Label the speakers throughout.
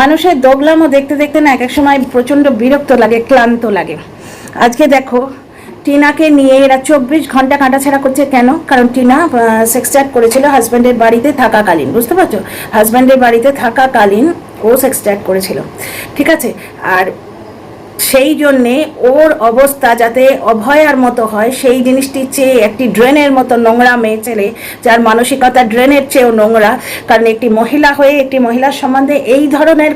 Speaker 1: মানুষের দোগলামও দেখতে দেখতে না এক এক সময় প্রচণ্ড বিরক্ত লাগে, ক্লান্ত লাগে। আজকে দেখো টিনাকে নিয়ে এরা 24 ঘন্টা কাটাছেড়া করছে। কেন? কারণ টিনা সেক্স চ্যাট করেছিল হাজব্যান্ডের বাড়িতে থাকাকালীন, বুঝতে পারছো? হাজব্যান্ডের বাড়িতে থাকাকালীন ও সেক্স চ্যাট করেছিল, ঠিক আছে? আর সেই জন্যে ওর অবস্থা যাতে অভয়ার মতো হয় সেই জিনিসটি চেয়ে একটি ড্রেনের মতো নোংরা মেয়ে ছেলে, যার মানসিকতা ড্রেনের চেয়েও নোংরা, কারণ একটি মহিলা হয়ে একটি মহিলার সম্বন্ধে এই ধরনের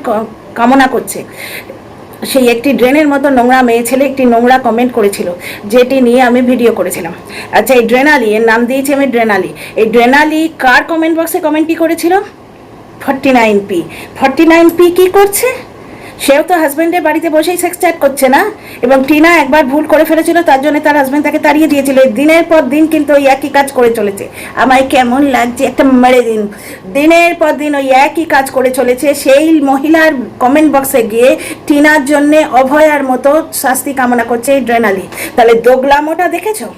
Speaker 1: কামনা করছে, সেই একটি ড্রেনের মতো নোংরা মেয়ে ছেলে একটি নোংরা কমেন্ট করেছিল, যেটি নিয়ে আমি ভিডিও করেছিলাম। আচ্ছা, এই ড্রেনালি, এর নাম দিয়েছি আমি ড্রেনালি। এই ড্রেনালি কার কমেন্ট বক্সে কমেন্ট কি করেছিল? 49p। 49p কি করছে? সেও তো হাজব্যান্ডের বাড়িতে বসেই সেক্স চ্যাট করছে না? এবং টিনা একবার ভুল করে ফেলেছিল, তার জন্য তার হাজব্যান্ড তাকে তাড়িয়ে দিয়েছিল। দিনের পর দিন কিন্তু ওই একই কাজ করে চলেছে। আমায় কেমন লাগছে একটা মেরে দিন। দিনের পর দিন ওই একই কাজ করে চলেছে। সেই মহিলার কমেন্ট বক্সে গিয়ে টিনার জন্যে অভয়ার মতো শাস্তি কামনা করছে এই ড্রেনালি। তাহলে দোগলামোটা দেখেছো?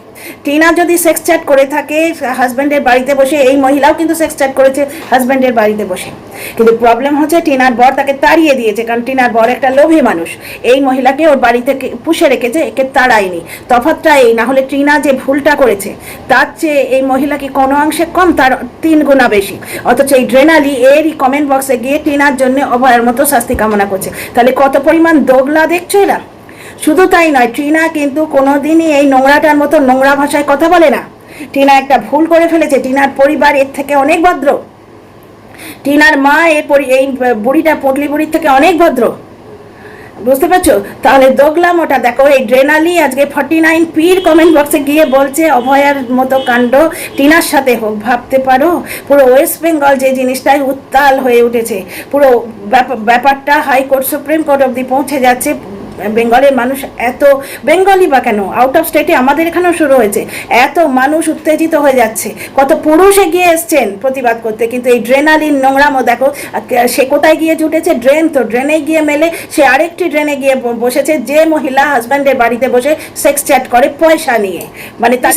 Speaker 1: টিনা যদি সেক্স চ্যাট করে থাকে হাজব্যান্ডের বাড়িতে বসে, এই মহিলাও কিন্তু সেক্স চ্যাট করেছে হাজব্যান্ডের বাড়িতে বসে, কিন্তু প্রবলেম হচ্ছে টিনার বর তাকে তাড়িয়ে দিয়েছে, কারণ টিনার বর একটা লোভী মানুষ। এই মহিলাকে ওর বাড়ি থেকে পুষে রেখেছে, একে তাড়ায়নি। তফাৎটা এই, না হলে টিনা যে ভুলটা করেছে তার চেয়ে এই মহিলা কি কোনো অংশে কম? তার 3 গুণা বেশি। অথচ এই ড্রেনালি এরই কমেন্ট বক্সে গিয়ে টিনার জন্য অভয়ের মতো শাস্তি কামনা করছে। তাহলে কত পরিমাণ দোগলা দেখছো এরা? শুধু তাই নয়, টিনা কিন্তু কোনোদিনই এই নোংরাটার মতো নোংরা ভাষায় কথা বলে না। টিনা একটা ভুল করে ফেলেছে। টিনার পরিবার এর থেকে অনেক ভদ্র। টিনার মা এই বুড়িটা, পটলি বুড়ির থেকে অনেক ভদ্র, বুঝতে পারছো? তাহলে দোগলামোটা দেখো। এই ড্রেনালি আজকে 49pর কমেন্ট বক্সে গিয়ে বলছে অভয়ার মতো কাণ্ড টিনার সাথে হোক। ভাবতে পারো, পুরো ওয়েস্ট বেঙ্গল যে জিনিসটাই উত্তাল হয়ে উঠেছে, পুরো ব্যাপারটা হাইকোর্ট, সুপ্রিম কোর্ট অবধি পৌঁছে যাচ্ছে। বেঙ্গলের মানুষ এত, বেঙ্গলি বা কেন, আউট অফ স্টেটে আমাদের এখানেও শুরু হয়েছে, এত মানুষ উত্তেজিত হয়ে যাচ্ছে। কত পুরুষ এগিয়ে এসছেন প্রতিবাদ করতে, কিন্তু এই ড্রেনালিন নোংরামো দেখো। সে কোথায় গিয়ে জুটেছে? ড্রেন, তো ড্রেনে গিয়ে মেলে সে আরেকটি ড্রেনে গিয়ে বসেছে, যে মহিলা হাজব্যান্ডের বাড়িতে বসে সেক্স চ্যাট করে পয়সা নিয়ে, মানে তার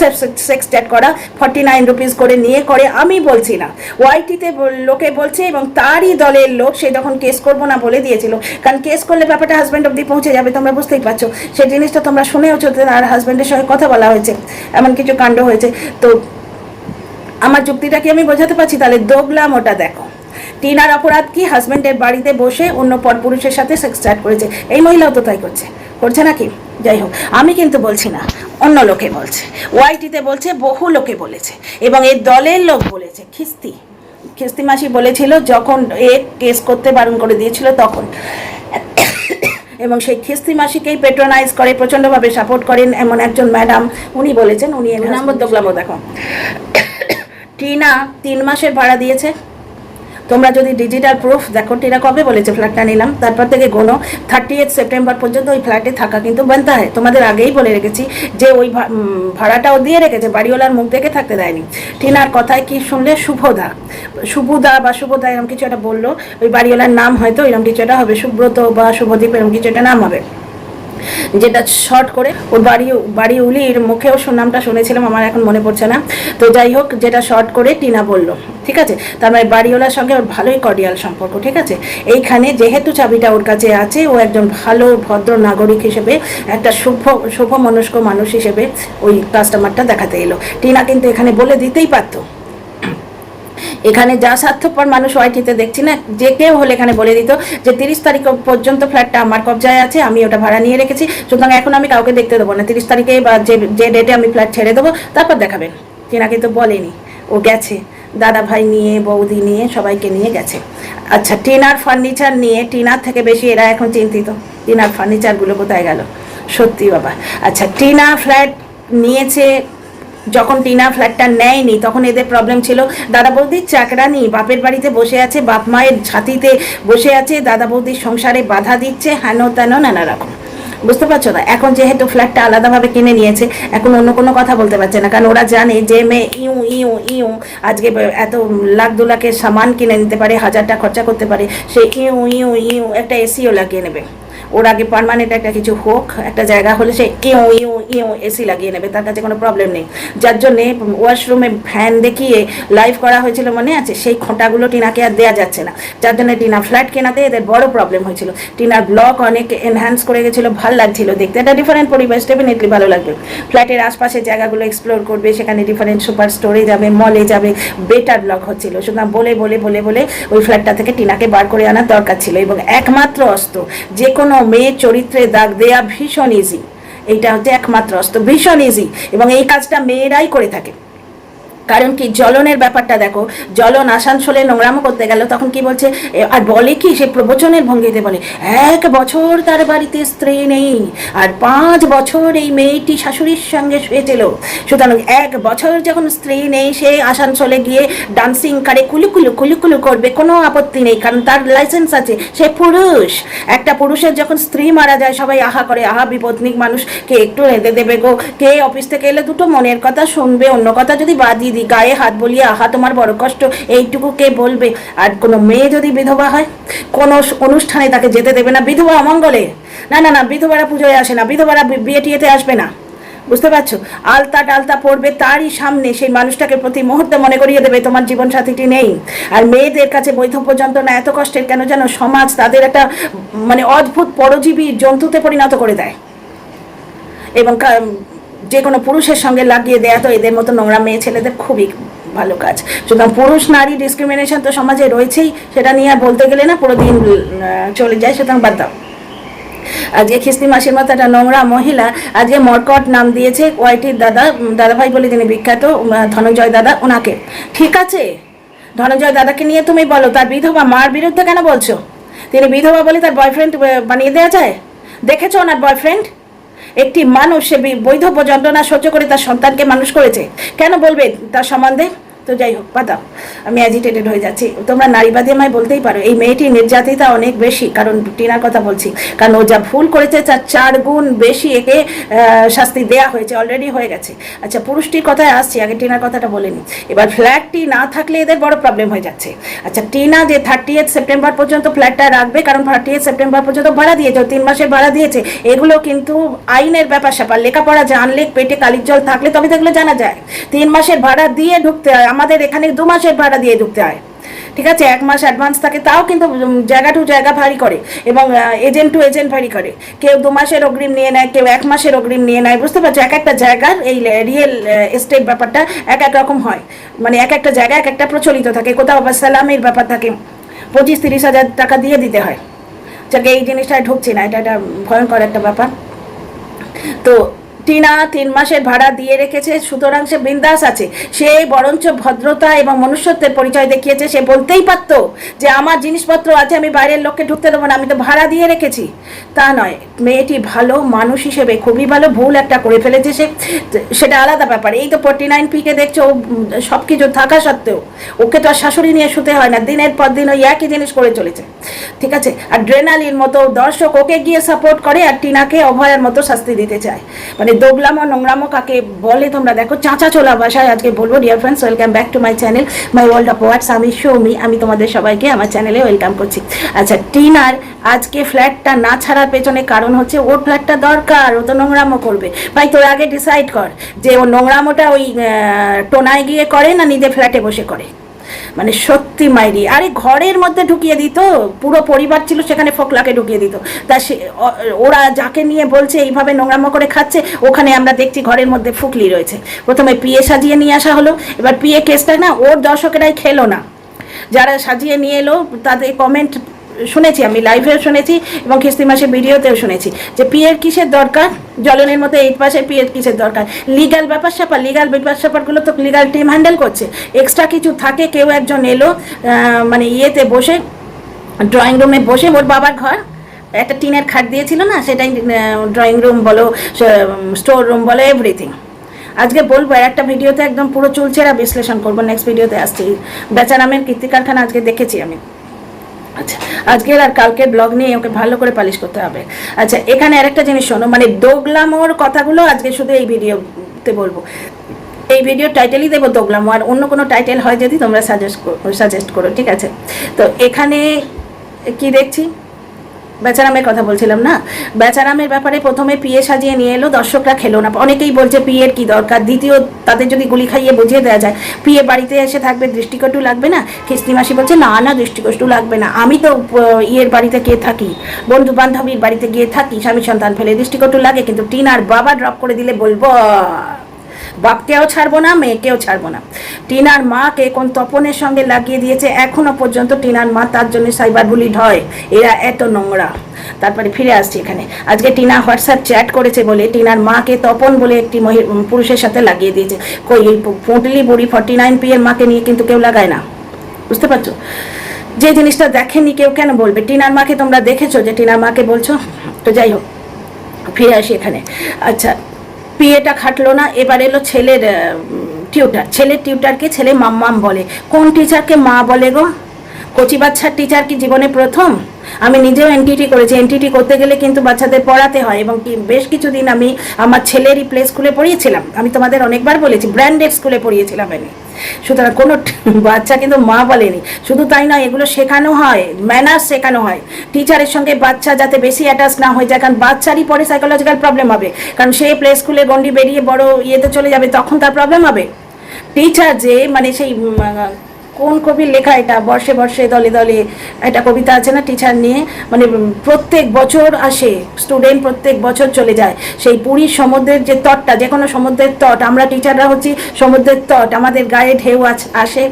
Speaker 1: সেক্স চ্যাট করা 49 রুপিস করে নিয়ে করে। আমি বলছি না, ওয়াইটিতে লোকে বলছে, এবং তারই দলের লোক সে তখন কেস করবো না বলে দিয়েছিল, কারণ কেস করলে ব্যাপারটা হাজব্যান্ড অবধি পৌঁছে যাবে। তোমরা বুঝতেই পারছো, সেই জিনিসটা তোমরা শুনেওছো, আর হাজব্যান্ডের সঙ্গে কথা বলা হয়েছে, এমন কিছু কাণ্ড হয়েছে। তো আমার যুক্তিটা কি আমি বোঝাতে পারছি? তাহলে দোগলামোটা দেখো। টিনার অপরাধ কি? হাজব্যান্ডের বাড়িতে বসে অন্য পরপুরুষের সাথে সেক্স চ্যাট করেছে। এই মহিলাও তো তাই করছে নাকি? যাই হোক, আমি কিন্তু বলছি না, অন্য লোকে বলছে, ওয়াইটিতে বলছে, বহু লোকে বলেছে, এবং এর দলের লোক বলেছে। খিস্তি মাসি বলেছিল যখন এ কেস করতে বারণ করে দিয়েছিল তখন, এবং সেই খিস্তি মাসিকেই পেট্রোনাইজ করে, প্রচণ্ডভাবে সাপোর্ট করেন এমন একজন ম্যাডাম, উনি বলেছেন, উনি নম্বর দোগলামো দেখো। টিনা 3 মাসের ভাড়া দিয়েছে। তোমরা যদি ডিজিটাল প্রুফ দেখো, টিনা কবে বলেছে ফ্ল্যাটটা নিলাম, তারপর থেকে গোনো 30 সেপ্টেম্বর পর্যন্ত ওই ফ্ল্যাটে থাকা কিন্তু বানতে হয়। তোমাদের আগেই বলে রেখেছি যে ওই ভাড়াটাও দিয়ে রেখেছে, বাড়িওয়ালার মুখ দেখে থাকতে দেয়নি। টিনার কথায় কি শুনলে? শুভদা বা শুভদা এরকম কিছু একটা বললো, ওই বাড়িওয়ালার নাম হয়তো এরকম কিছু একটা হবে, সুব্রত বা শুভদীপ এরকম কিছু একটা নাম হবে, যেটা শর্ট করে ওর বাড়ি উলির মুখেও নামটা শুনেছিলাম, আমার এখন মনে পড়ছে না। তো যাই হোক, যেটা শর্ট করে টিনা বলল, ঠিক আছে? তার মানে বাড়িওয়ালার সঙ্গে ওর ভালোই কর্ডিয়াল সম্পর্ক, ঠিক আছে? এইখানে যেহেতু চাবিটা ওর কাছে আছে, ও একজন ভালো ভদ্র নাগরিক হিসেবে, একটা শুভ মনস্ক মানুষ হিসেবে ওই কাস্টমারটা দেখাতে এলো। টিনা কিন্তু এখানে বলে দিতেই পারতো। এখানে যা স্বার্থপর মানুষ ওয়াইটিতে দেখছি না, যে কেউ হলে এখানে বলে দিত যে 30 তারিখ পর্যন্ত ফ্ল্যাটটা আমার কবজায় আছে, আমি ওটা ভাড়া নিয়ে রেখেছি, সুতরাং এখন আমি কাউকে দেখতে দেবো না। 30 তারিখে বা যে ডেটে আমি ফ্ল্যাট ছেড়ে দেবো তারপর দেখাবেন। টিনা কিন্তু বলেনি, ও গেছে দাদা ভাই নিয়ে, বৌদি নিয়ে, সবাইকে নিয়ে গেছে। আচ্ছা, টিনার ফার্নিচার নিয়ে, টিনার থেকে বেশি এরা এখন চিন্তিত টিনার ফার্নিচারগুলো কোথায় গেল। সত্যি বাবা। আচ্ছা, টিনা ফ্ল্যাট নিয়েছে, যখন টিনা ফ্ল্যাটটা নেয়নি তখন এদের প্রবলেম ছিল দাদা বৌদির চাকরানি বাপের বাড়িতে বসে আছে, বাপ মায়ের ছাতিতে বসে আছে, দাদা বৌদির সংসারে বাধা দিচ্ছে, হেন তেন নানা রকম, বুঝতে পারছো না? এখন যেহেতু ফ্ল্যাটটা আলাদাভাবে কিনে নিয়েছে, এখন অন্য কোনো কথা বলতে পারছে না, কারণ ওরা জানে যে মেয়ে ইউ আজকে এত লাখ 2 লাখের সামান কিনে নিতে পারে, 1000টা খরচা করতে পারে, সে ইউ একটা এসিও লাগিয়ে নেবে। ওর আগে পার্মানেন্ট একটা কিছু হোক, একটা জায়গা হলে সে এসি লাগিয়ে নেবে, তার কাছে কোনো প্রবলেম নেই। যার জন্যে ওয়াশরুমে ফ্যান দেখিয়ে লাইভ করা হয়েছিল মনে আছে, সেই খোঁটাগুলো টিনাকে আর দেওয়া যাচ্ছে না। যার জন্য টিনা ফ্ল্যাট কেনাতে এদের বড় প্রবলেম হয়েছিল। টিনার ব্লক অনেক এনহ্যান্স করে গেছিলো, ভালো লাগছিল দেখতে, একটা ডিফারেন্ট পরিবেশ, ডেফিনেটলি ভালো লাগবে। ফ্ল্যাটের আশপাশের জায়গাগুলো এক্সপ্লোর করবে, সেখানে ডিফারেন্ট সুপার স্টোরে যাবে, মলে যাবে, বেটার ব্লক হচ্ছিল। সুতরাং বলে বলে বলে বলে ওই ফ্ল্যাটটা থেকে টিনাকে বার করে আনার দরকার ছিল। এবং একমাত্র অস্ত্র, যে কোনো মেয়ের চরিত্রে দাগ দেয়া ভীষণ ইজি, এইটা হচ্ছে একমাত্র অস্ত্র, ভীষণ ইজি। এবং এই কাজটা মেয়েরাই করে থাকে। কারণ কি, জ্বলনের ব্যাপারটা দেখো, জ্বলন আসানসোলে নোংরামো করতে গেল, তখন কি বলছে, আর বলে কি, সে প্রবচনের ভঙ্গিতে বলে 1 বছর তার বাড়িতে স্ত্রী নেই, আর 5 বছর এই মেয়েটি শাশুড়ির সঙ্গে শুয়েছিল। সুতরাং 1 বছর যখন স্ত্রী নেই, সে আসানসোলে গিয়ে ডান্সিং কারে কুলুকুলু কুলুকুলু করবে, কোনো আপত্তি নেই, কারণ তার লাইসেন্স আছে, সে পুরুষ। একটা পুরুষের যখন স্ত্রী মারা যায়, সবাই আহা করে, আহা বিপত্নিক মানুষ, কে একটু রেঁধে দেবে গো, কে অফিস থেকে এলে দুটো মনের কথা শুনবে, অন্য কথা যদি বাদি দিদি গায়ে হাত বলিয়ে আহা তোমার বড় কষ্ট, এইটুকু কে বলবে? আর কোনো মেয়ে যদি বিধবা হয়, কোনো অনুষ্ঠানে তাকে যেতে দেবে না, বিধবা অমঙ্গলে। না না না, বিধবারা পুজোয় আসে না, বিধবারা বিয়ে টিয়েতে আসবে না, বুঝতে পারছো? আলতা টালতা পড়বে, তারই সামনে সেই মানুষটাকে প্রতি মুহূর্তে মনে করিয়ে দেবে তোমার জীবন সাথীটি নেই। আর মেয়েদের কাছে বৈধব্য যন্ত্রণা এত কষ্টের কেন যেন, সমাজ তাদের একটা মানে অদ্ভুত পরজীবী জন্তুতে পরিণত করে দেয়। এবং যে কোনো পুরুষের সঙ্গে লাগিয়ে দেয়া তো এদের মতো নোংরা মেয়ে ছেলেদের খুবই ভালো কাজ। সুতরাং পুরুষ নারী ডিসক্রিমিনেশন তো সমাজে রয়েছেই, সেটা নিয়ে বলতে গেলে না পুরো দিন চলে যায়, সুতরাং বাদ দাও। আজকে খিস্তি মাসির মতো একটা নোংরা মহিলা আজকে মরকট নাম দিয়েছে ওয়াইটির দাদাভাই বলে যিনি বিখ্যাত, ধনঞ্জয় দাদা, ওনাকে। ঠিক আছে, ধনঞ্জয় দাদাকে নিয়ে তুমি বলো, তার বিধবা মার বিরুদ্ধে কেন বলছো? তিনি বিধবা বলে তার বয়ফ্রেন্ড বানিয়ে দেওয়া যায়? দেখেছো ওনার বয়ফ্রেন্ড? একটি মানুষ সে বৈধব্য যন্ত্রণা সহ্য করে তার সন্তানকে মানুষ করেছে, কেন বলবে তার সম্বন্ধে? তো যাই হোক, পাতাও, আমি অ্যাজিটেটেড হয়ে যাচ্ছি। তোমরা নারীবাদী আমায় বলতেই পারো, এই মেয়েটির নির্যাতিতা অনেক বেশি, কারণ টিনার কথা বলছি, কারণ ও যা ভুল করেছে তার 4 গুণ বেশি একে শাস্তি দেয়া হয়েছে, অলরেডি হয়ে গেছে। আচ্ছা, পুরুষটির কথায় আসছি, আগে টিনার কথাটা বলে নিই। এবার ফ্ল্যাটটি না থাকলে এদের বড় প্রবলেম হয়ে যাচ্ছে। আচ্ছা, টিনা যে 30 সেপ্টেম্বর পর্যন্ত ফ্ল্যাটটা রাখবে, কারণ 30 সেপ্টেম্বর পর্যন্ত ভাড়া দিয়েছে, 3 মাসের ভাড়া দিয়েছে, এগুলো কিন্তু আইনের ব্যাপার স্যাপার, লেখাপড়া জানলে, পেটে কালির জল থাকলে তবে সেগুলো জানা যায়। 3 মাসের ভাড়া দিয়ে ঢুকতে হয়, আমাদের এখানে 2 মাসের ভাড়া দিয়ে ঢুকতে হয়, ঠিক আছে? 1 মাস অ্যাডভান্স থাকে, তাও কিন্তু জায়গা টু জায়গা ভারী করে, এবং এজেন্ট টু এজেন্ট ভারী করে। কেউ 2 মাসের অগ্রিম নিয়ে নেয়, কেউ 1 মাসের অগ্রিম নিয়ে নেয়, বুঝতে পারছো? এক একটা জায়গার এই রিয়েল এস্টেট ব্যাপারটা এক এক রকম হয়, মানে এক একটা জায়গায় এক একটা প্রচলিত থাকে। কোথাও আবার সালামের ব্যাপার থাকে, 25-30 হাজার টাকা দিয়ে দিতে হয়। যাকে এই জিনিসটা ঢুকছে না, এটা একটা ভয়ঙ্কর একটা ব্যাপার। তো টিনা 3 মাসের ভাড়া দিয়ে রেখেছে, সুতরাং সে বিন্দাস আছে। সে বরঞ্চ ভদ্রতা এবং মনুষ্যত্বের পরিচয় দেখিয়েছে। সে বলতেই পারতো যে আমার জিনিসপত্র আছে, আমি বাইরের লোককে ঢুকতে দেবো না, আমি তো ভাড়া দিয়ে রেখেছি। তা নয়, মেয়েটি ভালো মানুষ হিসেবে খুবই ভালো, ভুল একটা করে ফেলেছে সে, সেটা আলাদা ব্যাপার। এই তো 49P-কে দেখছো, সব কিছু থাকা সত্ত্বেও ওকে তো আর শাশুড়ি নিয়ে শুতে হয় না, দিনের পর দিন ওই একই জিনিস করে চলেছে, ঠিক আছে? আর ড্রেনালির মতো দর্শক ওকে গিয়ে সাপোর্ট করে, আর টিনাকে অভয়ের মতো শাস্তি দিতে চায়। মানে দোগলামো নোংরামো কাকে বলে তোমরা দেখো, চাঁচা চোলা ভাষায় আজকে বলবো। Dear friends, welcome back to my channel, my world of words. আমি সৌমি, আমি তোমাদের সবাইকে আমার চ্যানেলে ওয়েলকাম করছি। আচ্ছা, টিনার আজকে ফ্ল্যাটটা না ছাড়ার পেছনে কারণ হচ্ছে ওর ফ্ল্যাটটা দরকার, ও তো নোংরামো করবে। ভাই, তোর আগে ডিসাইড কর যে ও নোংরামোটা ওই টোনায় গিয়ে করে না নিজে ফ্ল্যাটে বসে করে। মানে সত্যি মাইরি, আরে ঘরের মধ্যে ঢুকিয়ে দিত, পুরো পরিবার ছিল সেখানে, ফোকলাকে ঢুকিয়ে দিত। তা সে ওরা যাকে নিয়ে বলছে এইভাবে নোংরামো করে খাচ্ছে, ওখানে আমরা দেখছি ঘরের মধ্যে ফুকলি রয়েছে। প্রথমে পিএ সাজিয়ে নিয়ে আসা হলো, এবার পিএ কেসটা না ওর দর্শকেরাই খেলো না, যারা সাজিয়ে নিয়ে এলো তাদের কমেন্ট শুনেছি, আমি লাইভেও শুনেছি এবং খিস্তি মাসের ভিডিওতেও শুনেছি যে পিএর কিসের দরকার, জ্বলনের মতো 8 পাশে পিএর কিসের দরকার? লিগাল ব্যাপার স্যাপার, লিগাল ব্যাপার স্যাপারগুলো তো লিগাল টিম হ্যান্ডেল করছে। এক্সট্রা কিছু থাকে, কেউ একজন এলো মানে ইয়েতে বসে, ড্রয়িং রুমে বসে, ওর বাবার ঘর একটা টিনের খাট দিয়েছিল না, সেটাই ড্রয়িং রুম বলো, স্টোর রুম বলো, এভরিথিং। আজকে বলবো একটা ভিডিওতে একদম পুরো চুলচেরা বিশ্লেষণ করবো, নেক্সট ভিডিওতে আসছি। বেচারামের কীর্তি কারখানা আজকে দেখেছি আমি। আচ্ছা, আজকের আর কালকের ব্লগ নিয়ে ওকে ভালো করে পালিশ করতে হবে। আচ্ছা, এখানে আরেকটা জিনিস শোনো, মানে দোগলামোর কথাগুলো আজকে শুধু এই ভিডিওতে বলবো। এই ভিডিও টাইটেলই দেবো দোগলামো, আর অন্য কোনো টাইটেল হয় যদি তোমরা সাজেস্ট করো, ঠিক আছে? তো এখানে কি দেখছি, বেচারামের কথা বলছিলাম না, বেচারামের ব্যাপারে প্রথমে পিএ সাজিয়ে নিয়ে এলো, দর্শকরা খেলো না। অনেকেই বলছে পিএর কি দরকার, দ্বিতীয় তাদের যদি গুলি খাইয়ে বুঝিয়ে দেওয়া যায় পিএ বাড়িতে এসে থাকবে, দৃষ্টিকটু লাগবে না। খিস্তি মাসি বলছে না না দৃষ্টিকটু লাগবে না, আমি তো ইয়ের বাড়িতে গিয়ে থাকি, বন্ধু বান্ধবীর বাড়িতে গিয়ে থাকি, স্বামী সন্তান ফেলে দৃষ্টিকটু লাগে, কিন্তু টিনার বাবা ড্রপ করে দিলে বলবো বাপকেও ছাড়বো না, মেয়েকেও ছাড়বো না। টিনার মাকে কোন তপনের সঙ্গে লাগিয়ে দিয়েছে, এখনো পর্যন্ত টিনার মা তার জন্য সাইবার বুলিড হয়। এরা এত নোংরা। তারপরে ফিরে আসছি এখানে, আজকে টিনা হোয়াটসঅ্যাপ চ্যাট করেছে বলে টিনার মাকে তপন বলে একটি পুরুষের সাথে লাগিয়ে দিয়েছে। কই এই পুঁটলি বুড়ি 49P এর মাকে নিয়ে কিন্তু কেউ লাগায় না, বুঝতে পারছো? যে জিনিসটা দেখেনি কেউ কেন বলবে? টিনার মাকে তোমরা দেখেছো যে টিনার মাকে বলছো? তো যাই হোক, ফিরে আসি এখানে। আচ্ছা, পিএটা খাটলো না, এবার এলো ছেলের টিউটার। ছেলের টিউটারকে ছেলে মাম্মাম বলে। কোন টিচারকে মা বলে গো? কচি বাচ্চার টিচার কি জীবনে প্রথম? আমি নিজেও এনটিটি করেছি। এনটিটি করতে গেলে কিন্তু বাচ্চাদের পড়াতে হয়, এবং বেশ কিছুদিন আমি আমার ছেলেরই প্লে স্কুলে পড়িয়েছিলাম। আমি তোমাদের অনেকবার বলেছি ব্র্যান্ডেড স্কুলে পড়িয়েছিলাম আমি। সুতরাং কোনো বাচ্চা কিন্তু মা বলেনি। শুধু তাই নয়, এগুলো শেখানো হয়, ম্যানার্স শেখানো হয় টিচারের সঙ্গে। বাচ্চা যাতে বেশি অ্যাটাচ না হয়ে যায়, কারণ বাচ্চারই পরে সাইকোলজিক্যাল প্রবলেম হবে, কারণ সে প্লে স্কুলে গন্ডি বেরিয়ে বড় ইয়েতে চলে যাবে, তখন তার প্রবলেম হবে। টিচার যে মানে সেই কোন কবির লেখা এটা, বর্ষে বর্ষে দলে দলে একটা কবিতা আছে না টিচার নিয়ে, মানে প্রত্যেক বছর আসে স্টুডেন্ট, প্রত্যেক বছর চলে যায়। সেই পুরীর সমুদ্রের যে তটটা, যে কোনো সমুদ্রের তট, আমরা টিচাররা হচ্ছি সমুদ্রের তট, আমাদের গায়ে ঢেউ আসে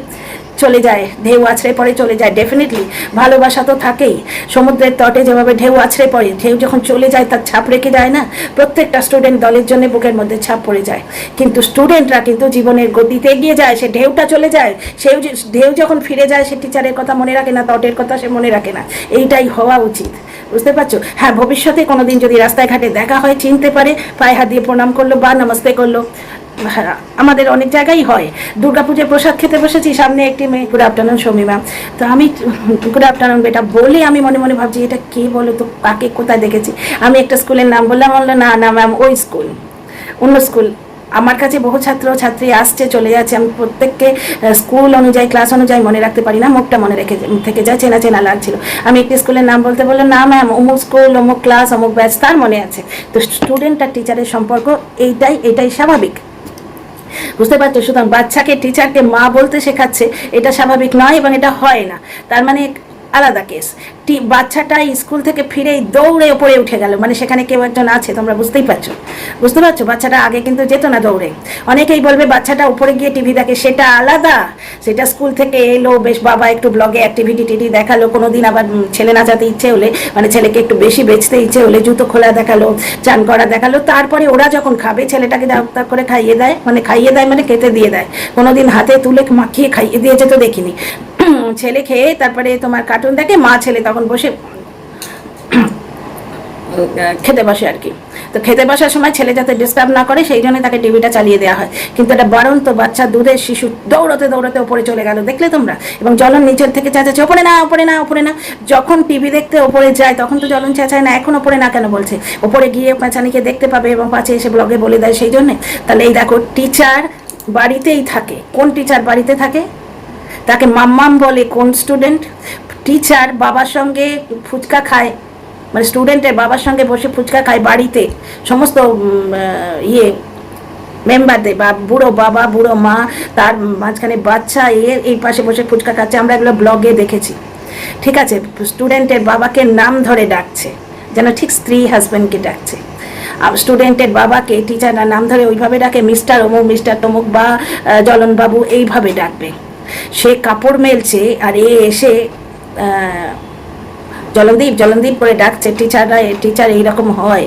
Speaker 1: চলে যায়, ঢেউ আছড়ে পড়ে চলে যায়। ডেফিনেটলি ভালোবাসা তো থাকেই। সমুদ্রের তটে যেভাবে ঢেউ আছড়ে পড়ে, ঢেউ যখন চলে যায় তার ছাপ রেখে যায় না? প্রত্যেকটা স্টুডেন্ট দলের জন্য বুকের মধ্যে ছাপ পড়ে যায়, কিন্তু স্টুডেন্টরা কিন্তু জীবনের গতিতে এগিয়ে যায়। সে ঢেউটা চলে যায়, সেও ঢেউ যখন ফিরে যায় সে টিচারের কথা মনে রাখে না, তটের কথা সে মনে রাখে না। এইটাই হওয়া উচিত, বুঝতে পারছো? হ্যাঁ, ভবিষ্যতে কোনোদিন যদি রাস্তায় ঘাটে দেখা হয়, চিনতে পারে, পায়ে হাত দিয়ে প্রণাম করলো বা নমস্তে করলো। হ্যাঁ, আমাদের অনেক জায়গায় হয়। দুর্গাপুজোয় প্রসাদ খেতে বসেছি, সামনে একটি মেয়ে, গুড আফটারনুন শমী ম্যাম, তো আমি গুড আফটারনুন বেটা বলে আমি মনে মনে ভাবছি এটা কে বলো তো, কাকে কোথায় দেখেছি। আমি একটা স্কুলের নাম বললাম, বললো না না ম্যাম ওই স্কুল, অন্য স্কুল। আমার কাছে বহু ছাত্র ছাত্রী আসছে চলে যাচ্ছে, আমি প্রত্যেককে স্কুল অনুযায়ী ক্লাস অনুযায়ী মনে রাখতে পারি না, মুখটা মনে রেখে থেকে যায়, চেনা চেনা লাগছিল। আমি একটি স্কুলের নাম বলতে বললাম, না ম্যাম অমুক স্কুল, অমুক ক্লাস, অমুক ব্যাচ, তার মনে আছে। তো স্টুডেন্ট আর টিচারের সম্পর্ক এটাই স্বাভাবিক, বুঝতে পারছো? সুতরাং বাচ্চাকে টিচারকে মা বলতে শেখাচ্ছে, এটা স্বাভাবিক নয় এবং এটা হয় না। তার মানে আলাদা কেস। বাচ্চাটা স্কুল থেকে ফিরেই দৌড়ে ওপরে উঠে গেল, মানে সেখানে কেউ একজন আছে, তোমরা বুঝতেই পারছো, বুঝতে পারছো? বাচ্চাটা আগে কিন্তু যেত না দৌড়ে। অনেকেই বলবে বাচ্চাটা উপরে গিয়ে টিভি দেখে, সেটা আলাদা। সেটা স্কুল থেকে এলো, বেশ বাবা একটু ব্লগে অ্যাক্টিভিটি টিটি দেখালো, কোনোদিন আবার ছেলে নাচাতে ইচ্ছে হলে, মানে ছেলেকে একটু বেশি বেচতে ইচ্ছে হলে জুতো খোলা দেখালো, চান করা দেখালো। তারপরে ওরা যখন খাবে ছেলেটাকে দাঁড় করে খাইয়ে দেয়, মানে খেতে দিয়ে দেয়। কোনোদিন হাতে তুলে মাখিয়ে খাইয়ে দিয়েছে তো দেখিনি। ছেলে খেয়ে তারপরে তোমার কার্টুন দেখে, মা ছেলে তখন বসে খেতে বসে আর কি। তো খেতে বসার সময় ছেলে যাতে ডিস্টার্ব না করে সেই জন্য তাকে টিভিটা চালিয়ে দেওয়া হয়। কিন্তু এটা বারণ তো, বাচ্চা দুধের শিশু দৌড়তে দৌড়তে ওপরে চলে গেল, দেখলে তোমরা? এবং জ্বলন নিচের থেকে চেঁচাচ্ছে ওপরে না ওপরে না ওপরে না। যখন টিভি দেখতে ওপরে যায় তখন তো জ্বলন চেঁচায় না, এখন ওপরে না কেন বলছে? ওপরে গিয়ে পেঁচানিকে দেখতে পাবে এবং পাশে এসে ব্লগে বলে দেয় সেই জন্যে। তাহলে এই দেখো, টিচার বাড়িতেই থাকে। কোন টিচার বাড়িতে থাকে? তাকে মাম্মাম বলে কোন স্টুডেন্ট? টিচার বাবার সঙ্গে ফুচকা খায়, মানে স্টুডেন্টের বাবার সঙ্গে বসে ফুচকা খায় বাড়িতে, সমস্ত মেম্বারদের, বা বুড়ো বাবা বুড়ো মা, তার মাঝখানে বাচ্চা এই পাশে বসে ফুচকা খাচ্ছে। আমরা এগুলো ব্লগে দেখেছি, ঠিক আছে? স্টুডেন্টের বাবাকে নাম ধরে ডাকছে, যেন ঠিক স্ত্রী হাজব্যান্ডকে ডাকছে। স্টুডেন্টের বাবাকে টিচাররা নাম ধরে ওইভাবে ডাকে, মিস্টার অমুক, মিস্টার তমুক বা জলনবাবু, এইভাবে ডাকবে। সে কাপড় মেলছে আর এসে জলনদীপ করে ডাকছে। টিচার এইরকম হয়?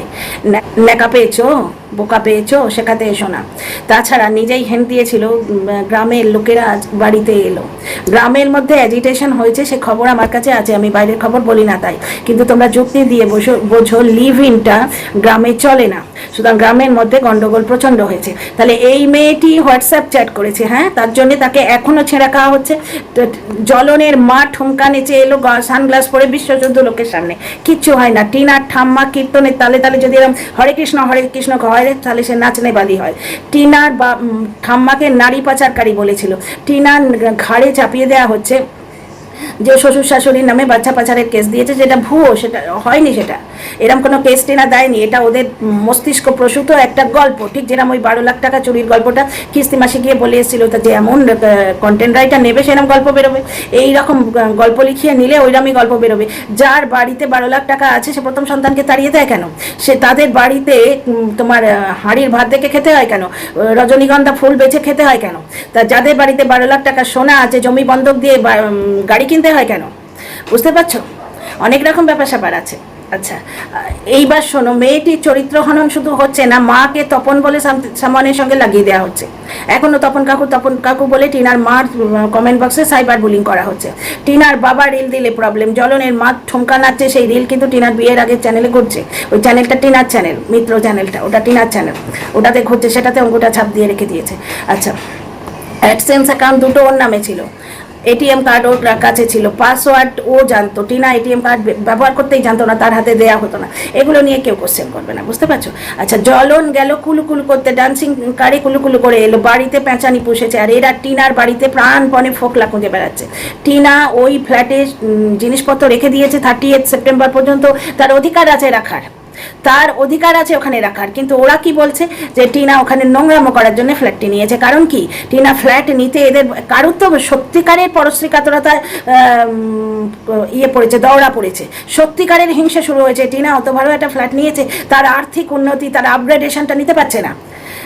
Speaker 1: নেকা পেয়েছো, বোকা পেয়েছো, শেখাতে এসো না। তাছাড়া নিজেই হেন দিয়েছিল, গ্রামের লোকেরা বাড়িতে এলো, গ্রামের মধ্যে অ্যাজিটেশন হয়েছে, সে খবর আমার কাছে আছে, আমি বাইরের খবর বলি না তাই। কিন্তু তোমরা যুক্তি দিয়ে বোঝো লিভ ইনটা গ্রামে চলে না, সুতরাং গ্রামের মধ্যে গন্ডগোল প্রচণ্ড হয়েছে। তাহলে এই মেয়েটি হোয়াটসঅ্যাপ চ্যাট করেছে, হ্যাঁ, তার জন্য তাকে এখনও ছেঁড়া খাওয়া হচ্ছে। জলনের মা ঠুমকা নেচে এলো সানগ্লাস পরে বিশ্বযুদ্ধ লোকের সামনে, কিচ্ছু হয় না। টিনার ঠাম্মা কীর্তনের তালে তালে যদি এরকম হরে কৃষ্ণ হয় তাহলে সে নাচনে বালি হয়। টিনার ঠাম্মাকে নারী পাচারকারী বলেছিল। টিনার ঘাড়ে চাপিয়ে দেওয়া হচ্ছে যে শ্বশুর শাশুড়ির নামে বাচ্চা পাচারের কেস দিয়েছে, যেটা ভুয়ো, সেটা হয়নি, সেটা এরকম কোনো কেস টেনা দেয়নি। এটা ওদের মস্তিষ্ক প্রসূত একটা গল্প, ঠিক যেরকম ওই 12 লাখ টাকা চুরির গল্পটা কিস্তি মাসে গিয়ে বলে এসেছিল, তা যে এমন কন্টেন্ট রাইটার নেবে সেরকম গল্প বেরোবে, এইরকম গল্প লিখিয়ে নিলে ওইরকমই গল্প বেরোবে। যার বাড়িতে 12 লাখ টাকা আছে সে প্রথম সন্তানকে তাড়িয়ে দেয় কেন? সে তাদের বাড়িতে তোমার হাঁড়ির ভাত দেখে খেতে হয় কেন? রজনীগন্ধা ফুল বেচে খেতে হয় কেন? তা যাদের বাড়িতে 12 লাখ টাকা সোনা আছে, জমি বন্ধক দিয়ে গাড়ি কিনতে হয় কেন? বুঝতে পারছো? অনেক রকম ব্যাপার স্যাপার আছে। আচ্ছা, এইবার শোনো, মেয়েটির চরিত্র হনন শুধু হচ্ছে না, মাকে তপন বলে সামনের সঙ্গে লাগিয়ে দেওয়া হচ্ছে। এখনো তপন কাকু বলে টিনার মার কমেন্ট বক্সে সাইবার বুলিং করা হচ্ছে। টিনার বাবা রিল দিলে প্রবলেম, জ্বলনের মা ঠুমকা নাচছে, সেই রিল কিন্তু টিনার বিয়ের আগের চ্যানেলে ঘুরছে। ওই চ্যানেলটা টিনার চ্যানেল, মিত্র চ্যানেলটা, ওটা টিনার চ্যানেল, ওটাতে ঘুরছে, সেটাতে অঙ্কুটা ছাপ দিয়ে রেখে দিয়েছে। আচ্ছা, অ্যাডসেন্স অ্যাকাউন্ট দুটো ওর নামে ছিল, এটিএম কার্ড ওর কাছে ছিল, পাসওয়ার্ড ও জানতো, টিনা এটিএম কার্ড ব্যবহার করতেই জানতো না, তার হাতে দেয়া হতো না। এগুলো নিয়ে কেউ কোশ্চেন করবে না, বুঝতে পারছো? আচ্ছা, জ্বলন গেল কুলুকুলু করতে, ডান্সিং কারে কুলুকুলু করে এলো, বাড়িতে পেঁচানি পুষেছে, আর এরা টিনার বাড়িতে প্রাণপণে ফোকলা খুঁজে বেড়াচ্ছে। টিনা ওই ফ্ল্যাটে জিনিসপত্র রেখে দিয়েছে 30 সেপ্টেম্বর পর্যন্ত, তার অধিকার আছে রাখার, তার অধিকার আছে ওখানে রাখার। কিন্তু ওরা কি বলছে যে টিনা ওখানে নোংরামো করার জন্য ফ্ল্যাটটি নিয়েছে। কারণ কি? টিনা ফ্ল্যাট নিতে এদের কারুর তো সত্যিকারের পরশ্রী কাতরতায় ইয়ে পড়েছে, দৌড়া পড়েছে, সত্যিকারের হিংসা শুরু হয়েছে। টিনা অত ভালো একটা ফ্ল্যাট নিয়েছে, তার আর্থিক উন্নতি, তার আপগ্রেডেশনটা নিতে পারছে না,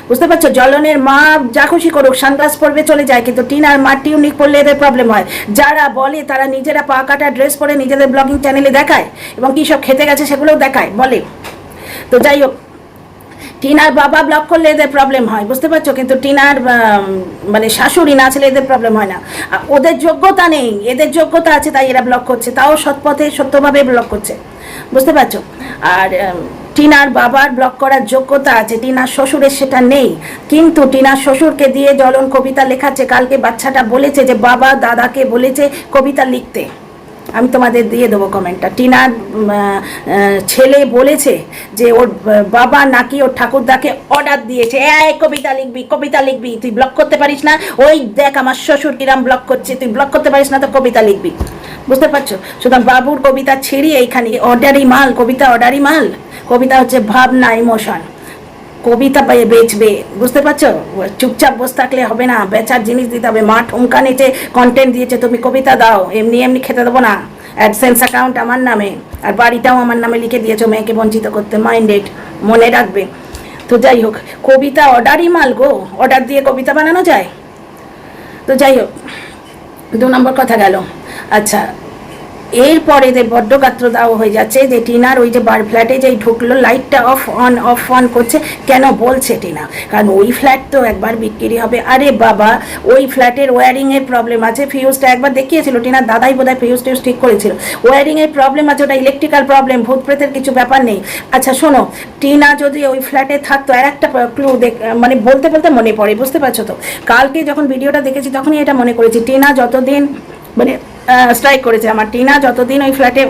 Speaker 1: বুঝতে পারছো? জ্বলনের মা যা খুশি করুক, সানগ্লাস পরবে চলে যায়, কিন্তু টিনার মা টিউনিক পরলে এদের প্রবলেম হয়। যারা বলে তারা নিজেরা পা কাটা ড্রেস পরে নিজেদের ব্লগিং চ্যানেলে দেখায়, এবং কী সব খেতে গেছে সেগুলোও দেখায়, বলে। তো যাই হোক, টিনার বাবা ব্লক করলে এদের প্রবলেম হয়, বুঝতে পারছো? কিন্তু টিনার মানে শাশুড়ি না ছেলে এদের প্রবলেম হয় না। ওদের যোগ্যতা নেই, এদের যোগ্যতা আছে, তাই এরা ব্লক করছে, তাও সৎপথে সত্যভাবে ব্লক করছে, বুঝতে পারছো? আর টিনার বাবার ব্লক করার যোগ্যতা আছে, টিনার শ্বশুরের সেটা নেই। কিন্তু টিনার শ্বশুরকে দিয়ে জ্বলন কবিতা লেখাচ্ছে। কালকে বাচ্চাটা বলেছে যে বাবা দাদাকে বলেছে কবিতা লিখতে, আমি তোমাদের দিয়ে দেবো কমেন্টটা। টিনার ছেলে বলেছে যে ওর বাবা নাকি ওর ঠাকুরদাকে অর্ডার দিয়েছে, এই কবিতা লিখবি, কবিতা লিখবি, তুই ব্লক করতে পারিস না, ওই দেখ আমার শ্বশুর কিরাম ব্লক করছে, তুই ব্লক করতে পারিস না তো কবিতা লিখবি, বুঝতে পারছো? সুতরাং বাবুর কবিতা ছেড়ে এইখানে অর্ডারি মাল, কবিতা অর্ডারি মাল। কবিতা হচ্ছে ভাবনা, ইমোশন, কবিতা বেচবে, বুঝতে পারছো? চুপচাপ বসে থাকলে হবে না, বেচার জিনিস দিতে হবে। মা ঠুমকা নিচে কন্টেন্ট দিয়েছে, তুমি কবিতা দাও, এমনি এমনি খেতে দেবো না। অ্যাডসেন্স অ্যাকাউন্ট আমার নামে, আর বাড়িটাও আমার নামে লিখে দিয়েছো মেয়েকে বঞ্চিত করতে, মাইন্ডেড, মনে রাখবে। তো যাই হোক, কবিতা অর্ডারই মাল গো, অর্ডার দিয়ে কবিতা বানানো যায়? তো যাই হোক, 2 নম্বর কথা গেল। আচ্ছা, এরপরে যে বড্ড গাত্র দাও হয়ে যাচ্ছে যে টিনার ওই যে ফ্ল্যাটে যেই ঢুকলো, লাইটটা অফ অন করছে কেন বলছে টিনা, কারণ ওই ফ্ল্যাট তো একবার বিক্রি হবে। আরে বাবা, ওই ফ্ল্যাটের ওয়্যারিংয়ের প্রবলেম আছে, ফিউজটা একবার দেখিয়েছিল টিনার দাদাই বোধহয় ফিউজ টিউজ ঠিক করেছিল। ওয়্যারিংয়ের প্রবলেম আছে, ওটা ইলেকট্রিক্যাল প্রবলেম, ভূত প্রেতের কিছু ব্যাপার নেই। আচ্ছা শোনো, টিনা যদি ওই ফ্ল্যাটে থাকতো, আর একটা ক্লু মানে বলতে বলতে মনে পড়ে, বুঝতে পারছো তো? কালকে যখন ভিডিওটা দেখেছি তখনই এটা মনে করেছি, টিনা যতদিন মানে স্ট্রাইক করেছে আমার, টিনা যতদিন ওই ফ্ল্যাটে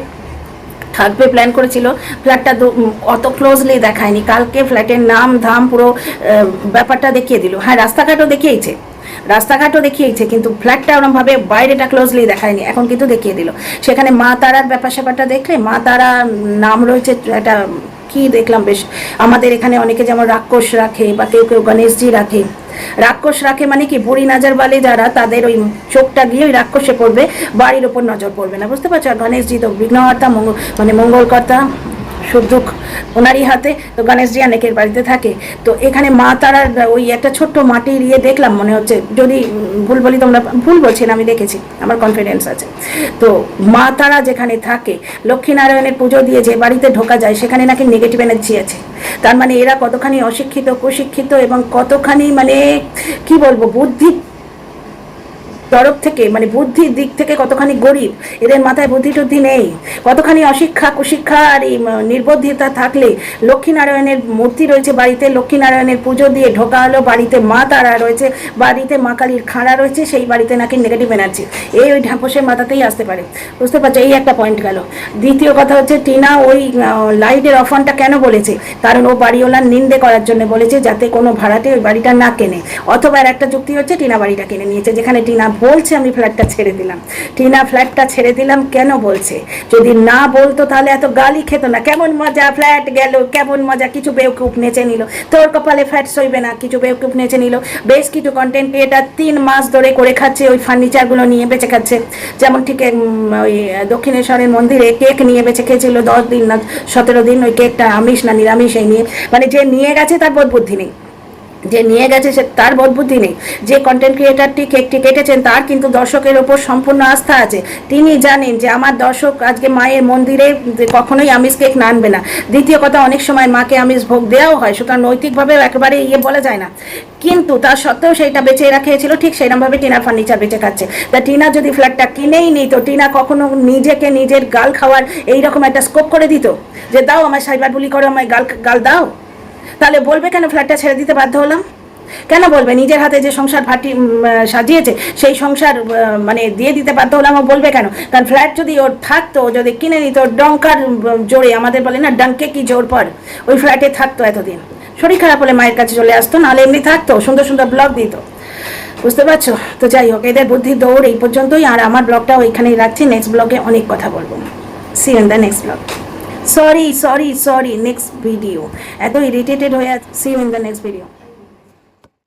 Speaker 1: থাকবে প্ল্যান করেছিল, ফ্ল্যাটটা অত ক্লোজলি দেখায়নি। কালকে ফ্ল্যাটের নাম ধাম পুরো ব্যাপারটা দেখিয়ে দিল। হ্যাঁ, রাস্তাঘাটও দেখিয়েছে, কিন্তু ফ্ল্যাটটা ওরমভাবে বাইরেটা ক্লোজলি দেখায়নি, এখন কিন্তু দেখিয়ে দিল। সেখানে মা তারার ব্যাপারটা দেখলে, মা তারা নাম রয়েছে একটা, কি দেখলাম বেশ, আমাদের এখানে অনেকে যেমন রাক্ষস রাখে, বা কেউ কেউ গণেশজি রাখে। রাক্ষস রাখে মানে কি, বুড়ি নজর বালে যারা, তাদের ওই চোখটা গিয়ে ওই রাক্ষসে পড়বে, বাড়ির ওপর নজর পড়বে না, বুঝতে পারছো? আর গণেশজি তো বিঘ্নহর্তা, মানে মঙ্গলকর্তা, সুখ ওনারই হাতে, তো গণেশজি অনেকের বাড়িতে থাকে। তো এখানে মা তারার ওই একটা ছোট্ট মাটির ইয়ে দেখলাম, মনে হচ্ছে, যদি ভুল বলি তোমরা, ভুল বলছি না, আমি দেখেছি, আমার কনফিডেন্স আছে। তো মা তারা যেখানে থাকে, লক্ষ্মীনারায়ণের পুজো দিয়ে যে বাড়িতে ঢোকা যায়, সেখানে নাকি নেগেটিভ এনার্জি আছে। তার মানে এরা কতখানি অশিক্ষিত, কুশিক্ষিত, এবং কতখানি মানে কি বলবো, বুদ্ধি তরফ থেকে, মানে বুদ্ধির দিক থেকে কতখানি গরিব, এদের মাথায় বুদ্ধি টুদ্ধি নেই। কতখানি অশিক্ষা, কুশিক্ষা আর এই নির্বুদ্ধিতা থাকলে, লক্ষ্মীনারায়ণের মূর্তি রয়েছে বাড়িতে, লক্ষ্মীনারায়ণের পুজো দিয়ে ঢোকা হলো, বাড়িতে মা তারা রয়েছে, বাড়িতে মা কালীর খাঁড়া রয়েছে, সেই বাড়িতে নাকি নেগেটিভ এনার্জি ওই ঢাপসের মাথাতেই আসতে পারে, বুঝতে পারছো? এই একটা পয়েন্ট গেল। দ্বিতীয় কথা হচ্ছে, টিনা ওই লাইটের অফ অনটা কেন বলেছে? কারণ ও বাড়িওয়ালার নিন্দে করার জন্য বলেছে, যাতে কোনো ভাড়াটে ওই বাড়িটা না কেনে। অথবা আর একটা যুক্তি হচ্ছে, টিনা বাড়িটা কিনে নিয়েছে, যেখানে টিনা বলছে আমি ফ্ল্যাটটা ছেড়ে দিলাম। টিনা ফ্ল্যাটটা ছেড়ে দিলাম কেন বলছে? যদি না বলতো তাহলে এত গালি খেত না। কেমন মজা, ফ্ল্যাট গেল, কেমন মজা, কিছু বেউকুফ নেচে নিল, তোর কপালে ফ্ল্যাট সইবে না, কিছু বেউকুফ নেচে নিল। বেশ কিছু কন্টেন্ট ক্রিয়েটার 3 মাস ধরে করে খাচ্ছে, ওই ফার্নিচারগুলো নিয়ে বেঁচে খাচ্ছে। যেমন ঠিক ওই দক্ষিণেশ্বরের মন্দিরে কেক নিয়ে বেঁচে খেয়েছিল 10 দিন না 17 দিন, ওই কেকটা আমিষ না নিরামিষ এই নিয়ে। মানে যে নিয়ে গেছে তার বোধ বুদ্ধি নেই, যে নিয়ে গেছে সে তার বোধ বুদ্ধি নেই। যে কন্টেন্ট ক্রিয়েটারটি কেকটি কেটেছেন তার কিন্তু দর্শকের ওপর সম্পূর্ণ আস্থা আছে। তিনি জানেন যে আমার দর্শক আজকে মায়ের মন্দিরে কখনোই আমিষ কেক না আনবে না। দ্বিতীয় কথা, অনেক সময় মাকে আমিষ ভোগ দেওয়াও হয়, সুতরাং নৈতিকভাবেও একেবারে বলা যায় না। কিন্তু তার সত্ত্বেও সেইটা বেঁচে রাখিয়েছিল, ঠিক সেইরকমভাবে টিনার ফার্নিচার বেঁচে খাচ্ছে। তা টিনা যদি ফ্ল্যাটটা কিনেই নিই তো টিনা কখনো নিজেকে নিজের গাল খাওয়ার এইরকম একটা স্কোপ করে দিত যে দাও আমায় সাইবার বুলি করো, আমায় গাল দাও? তাহলে বলবে কেন ফ্ল্যাটটা ছেড়ে দিতে বাধ্য হলাম? কেন বলবে? নিজের হাতে যে সংসার সাজিয়েছে সেই সংসার মানে দিয়ে দিতে বাধ্য হলাম ও বলবে কেন? কারণ ফ্ল্যাট যদি ওর থাকতো, যদি কিনে নিত, ডঙ্কার জোরে, আমাদের বলে না ডাঙ্কে কি জোর পর, ওই ফ্ল্যাটে থাকতো এতদিন। শরীর খারাপ হলে মায়ের কাছে চলে আসতো, নাহলে এমনি থাকতো, সুন্দর সুন্দর ব্লগ দিত। বুঝতে পারছো তো? যাই হোক, এদের বুদ্ধির দৌড় এই পর্যন্তই। আর আমার ব্লগটা ওইখানেই রাখছি, নেক্সট ব্লগে অনেক কথা বলবো। See you in the next blog. Sorry, next video. এত ইরিটেটেড হয়ে আছে। See you in the next video.